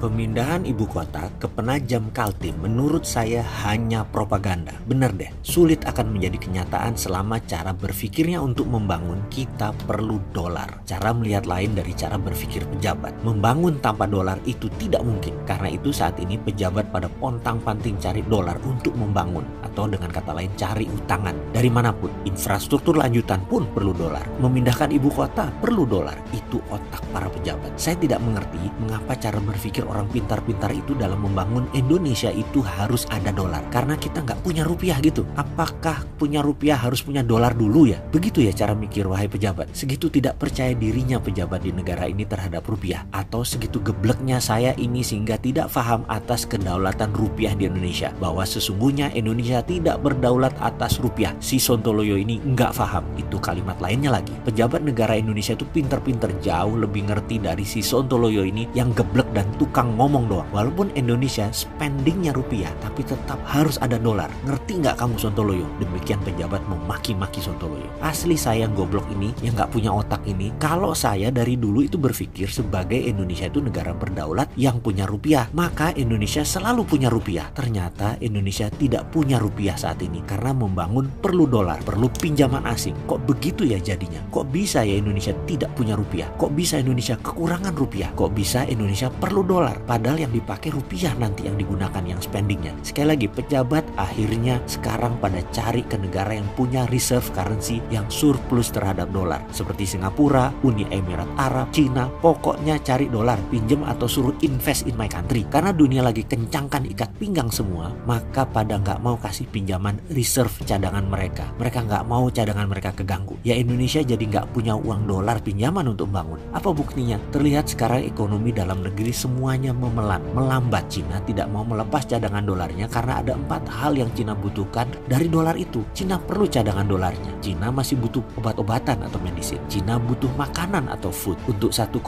Pemindahan ibu kota ke Penajam Kaltim menurut saya hanya propaganda. Benar deh, sulit akan menjadi kenyataan selama cara berpikirnya untuk membangun kita perlu dolar. Cara melihat lain dari cara berpikir pejabat. Membangun tanpa dolar itu tidak mungkin. Karena itu saat ini pejabat pada pontang-panting cari dolar untuk membangun. Atau dengan kata lain cari utangan. Dari manapun, infrastruktur lanjutan pun perlu dolar. Memindahkan ibu kota perlu dolar. Itu otak para pejabat. Saya tidak mengerti mengapa cara berpikir orang pintar-pintar itu dalam membangun Indonesia itu harus ada dolar. Karena kita nggak punya rupiah gitu. Apakah punya rupiah harus punya dolar dulu ya? Begitu ya cara mikir wahai pejabat. Segitu tidak percaya dirinya pejabat di negara ini terhadap rupiah. Atau segitu gebleknya saya ini sehingga tidak paham atas kedaulatan rupiah di Indonesia. Bahwa sesungguhnya Indonesia tidak berdaulat atas rupiah. Si Sontoloyo ini nggak paham. Itu kalimat lainnya lagi. Pejabat negara Indonesia itu pintar-pintar jauh lebih ngerti dari si Sontoloyo ini yang geblek dan tukang ngomong doang. Walaupun Indonesia spendingnya rupiah, tapi tetap harus ada dolar. Ngerti nggak kamu Sontoloyo? Demikian pejabat memaki-maki Sontoloyo. Asli saya goblok ini yang nggak punya otak ini. Kalau saya dari dulu itu berpikir sebagai Indonesia itu negara berdaulat yang punya rupiah, maka Indonesia selalu punya rupiah. Ternyata Indonesia tidak punya rupiah saat ini karena membangun perlu dolar, perlu pinjaman asing. Kok begitu ya jadinya? Kok bisa ya Indonesia tidak punya rupiah? Kok bisa Indonesia kekurangan rupiah? Kok bisa Indonesia perlu dolar? Padahal yang dipakai rupiah nanti yang digunakan yang spendingnya. Sekali lagi pejabat akhirnya sekarang pada cari ke negara yang punya reserve currency yang surplus terhadap dolar. Seperti Singapura, Uni Emirat Arab, Cina. Pokoknya cari dolar, pinjem atau suruh invest in my country. Karena dunia lagi kencangkan ikat pinggang semua, maka pada nggak mau kasih pinjaman reserve cadangan mereka. Mereka nggak mau cadangan mereka keganggu. Ya Indonesia jadi nggak punya uang dolar pinjaman untuk bangun. Apa buktinya? Terlihat sekarang ekonomi dalam negeri semuanya melambat. Cina tidak mau melepas cadangan dolarnya karena ada 4 hal yang Cina butuhkan dari dolar itu. Cina perlu cadangan dolarnya. Cina masih butuh obat-obatan atau medisin. Cina butuh makanan atau food untuk 1,5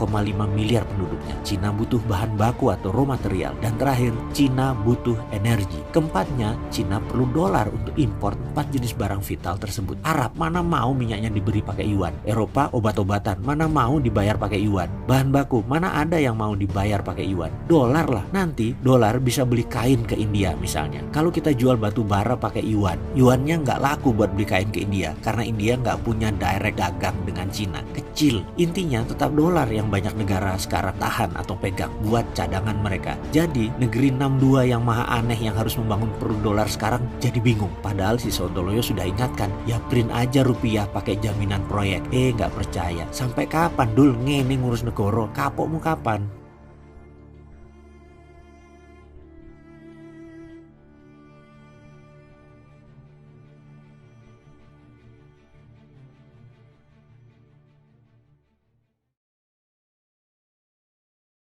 miliar penduduknya. Cina butuh bahan baku atau raw material. Dan terakhir, Cina butuh energi. Keempatnya, Cina perlu dolar untuk impor 4 jenis barang vital tersebut. Arab mana mau minyaknya diberi pakai yuan. Eropa obat-obatan mana mau dibayar pakai yuan. Bahan baku mana ada yang mau dibayar pakai yuan. Dolar lah. Nanti dolar bisa beli kain ke India misalnya. Kalau kita jual batu bara pakai yuan, yuannya nggak laku buat beli kain ke India karena India nggak punya direct dagang dengan Cina. Kecil. Intinya tetap dolar yang banyak negara sekarang tahan atau pegang buat cadangan mereka. Jadi negeri 62 yang maha aneh yang harus membangun perlu dolar sekarang jadi bingung. Padahal si Sontoloyo sudah ingatkan, ya print aja rupiah pakai jaminan proyek. Nggak percaya. Sampai kapan dul ngene ngurus negara? Kapokmu kapan?